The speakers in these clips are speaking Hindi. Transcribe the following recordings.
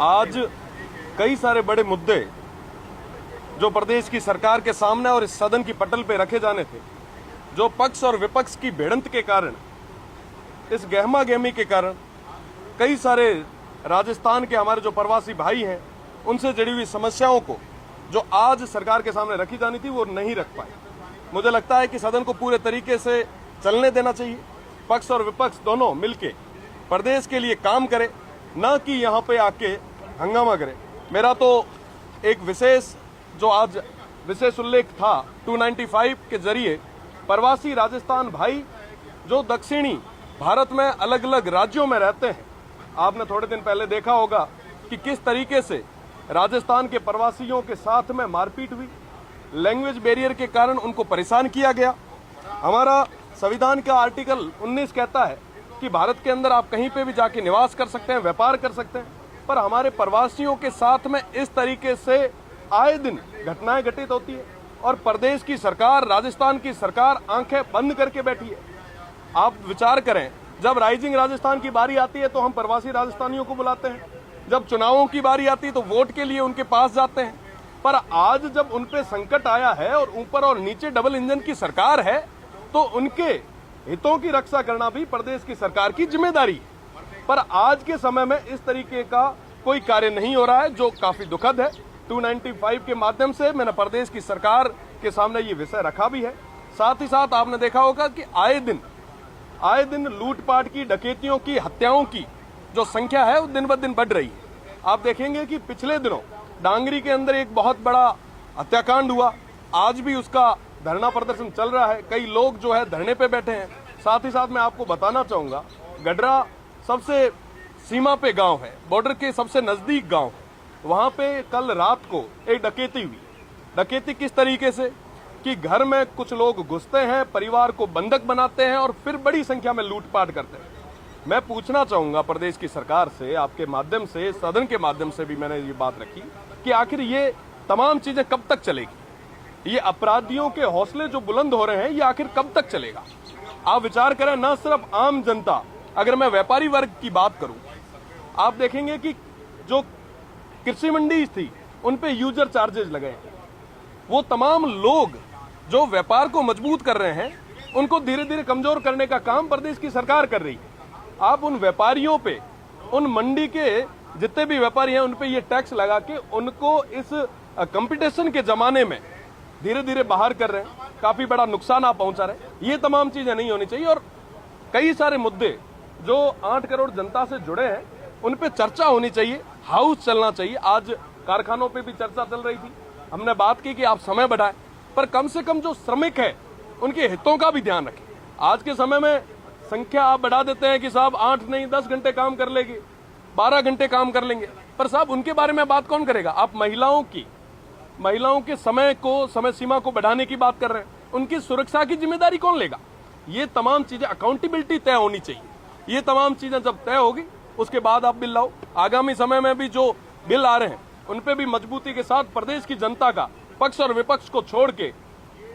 आज कई सारे बड़े मुद्दे जो प्रदेश की सरकार के सामने और इस सदन की पटल पे रखे जाने थे, जो पक्ष और विपक्ष की भिड़ंत के कारण, इस गहमा गहमी के कारण कई सारे राजस्थान के हमारे जो प्रवासी भाई हैं उनसे जुड़ी हुई समस्याओं को जो आज सरकार के सामने रखी जानी थी वो नहीं रख पाए। मुझे लगता है कि सदन को पूरे तरीके से चलने देना चाहिए। पक्ष और विपक्ष दोनों मिलके प्रदेश के लिए काम करें, न कि यहाँ पे आके हंगामा करें। मेरा तो एक विशेष जो आज विशेष उल्लेख था 295 के जरिए प्रवासी राजस्थान भाई जो दक्षिणी भारत में अलग अलग राज्यों में रहते हैं, आपने थोड़े दिन पहले देखा होगा कि किस तरीके से राजस्थान के प्रवासियों के साथ में मारपीट हुई, लैंग्वेज बैरियर के कारण उनको परेशान किया गया। हमारा संविधान का आर्टिकल 19 कहता है कि भारत के अंदर आप कहीं पे भी जाके निवास कर सकते हैं, व्यापार कर सकते हैं, पर हमारे प्रवासियों के साथ में इस तरीके से आए दिन घटनाएं घटित होती है और प्रदेश की सरकार, राजस्थान की सरकार आंखें बंद करके बैठी है। आप विचार करें, जब राइजिंग राजस्थान की बारी आती है तो हम प्रवासी राजस्थानियों को बुलाते हैं, जब चुनावों की बारी आती है तो वोट के लिए उनके पास जाते हैं, पर आज जब उन पे संकट आया है और ऊपर और नीचे डबल इंजन की सरकार है तो उनके हितों की रक्षा करना भी प्रदेश की सरकार की जिम्मेदारी है। पर आज के समय में इस तरीके का कोई कार्य नहीं हो रहा है, जो काफी दुखद है। 295 के माध्यम से मैंने प्रदेश की सरकार के सामने ये विषय रखा भी है। साथ ही साथ आपने देखा होगा कि आए दिन लूटपाट की, डकैतियों की, हत्याओं की जो संख्या है वो दिन ब दिन बढ़ रही है। आप देखेंगे कि पिछले दिनों डांगरी के अंदर एक बहुत बड़ा हत्याकांड हुआ, आज भी उसका धरना प्रदर्शन चल रहा है, कई लोग जो है धरने पे बैठे हैं। साथ ही साथ मैं आपको बताना चाहूंगा, गडरा सबसे सीमा पे गांव है, बॉर्डर के सबसे नजदीक गांव है, वहां पे कल रात को एक डकैती हुई। डकैती किस तरीके से कि घर में कुछ लोग घुसते हैं, परिवार को बंधक बनाते हैं और फिर बड़ी संख्या में लूटपाट करते हैं। मैं पूछना चाहूंगा प्रदेश की सरकार से, आपके माध्यम से, सदन के माध्यम से भी मैंने ये बात रखी कि आखिर ये तमाम चीजें कब तक चलेगी? ये अपराधियों के हौसले जो बुलंद हो रहे हैं, ये आखिर कब तक चलेगा? आप विचार करें, न सिर्फ आम जनता, अगर मैं व्यापारी वर्ग की बात करूं, आप देखेंगे कि जो कृषि मंडी थी उन पे यूजर चार्जेस लगे हैं। वो तमाम लोग जो व्यापार को मजबूत कर रहे हैं, उनको धीरे धीरे कमजोर करने का काम प्रदेश की सरकार कर रही है। आप उन व्यापारियों पे, उन मंडी के जितने भी व्यापारी हैं उन पे ये टैक्स लगा के उनको इस कंपटीशन के जमाने में धीरे धीरे बाहर कर रहे हैं, काफी बड़ा नुकसान आप पहुंचा रहे हैं। ये तमाम चीजें नहीं होनी चाहिए और कई सारे मुद्दे जो 8 करोड़ जनता से जुड़े हैं उन पे चर्चा होनी चाहिए, हाउस चलना चाहिए। आज कारखानों पे भी चर्चा चल रही थी, हमने बात की कि आप समय बढ़ाएं, पर कम से कम जो श्रमिक है उनके हितों का भी ध्यान रखें। आज के समय में संख्या आप बढ़ा देते हैं कि साहब 8 नहीं 10 घंटे काम कर लेंगे, 12 घंटे काम कर लेंगे, पर साहब उनके बारे में बात कौन करेगा? आप महिलाओं के समय सीमा को बढ़ाने की बात कर रहे हैं, उनकी सुरक्षा की जिम्मेदारी कौन लेगा? ये तमाम चीजें, अकाउंटेबिलिटी तय होनी चाहिए। ये तमाम चीजें जब तय होगी उसके बाद आप बिल लाओ। आगामी समय में भी जो बिल आ रहे हैं उन पे भी मजबूती के साथ प्रदेश की जनता का, पक्ष और विपक्ष को छोड़ के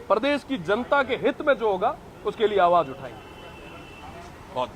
प्रदेश की जनता के हित में जो होगा उसके लिए आवाज उठाएंगे। बहुत